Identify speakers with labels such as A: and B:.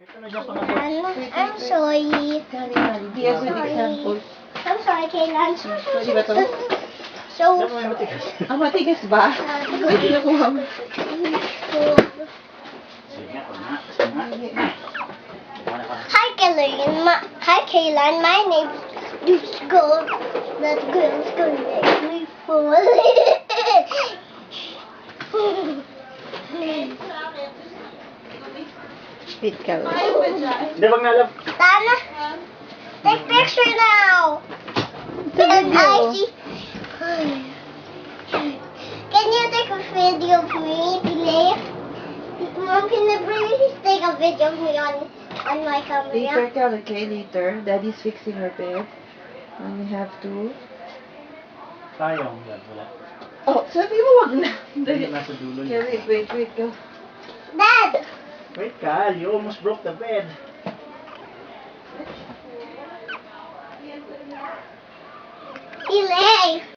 A: Ito na siya pangalan.
B: I'm sorry.
C: He has an example.
B: I'm sorry, Kaylan.
C: Pwede ba to?
B: So,
A: Diyan mo may matigas.
C: Matigas ba? Pwede na kuha mo.
A: Sige nga, huwag na. Sige nga. Wala ka.
B: Hi, Kaylan. Hi, Kaylan. My name's Deuce Gold. That girl's gonna make me fall.
C: Wait ka lang.
A: Hindi, wag na, love.
B: Dana, take picture now. And I see. Can you take a video of me, please? Mom, can you please take a video of me on my
C: Later
B: camera?
C: ka, okay? Later. Daddy's fixing her bed. And we have to...
A: Tayong, love. Wala.
C: Oh, sabi mo wag na.
A: Hindi, nasa dulo
C: Okay,
A: niya.
C: wait, go.
B: Dad,
A: Wait, Cal. You almost broke the bed.
B: Elaine.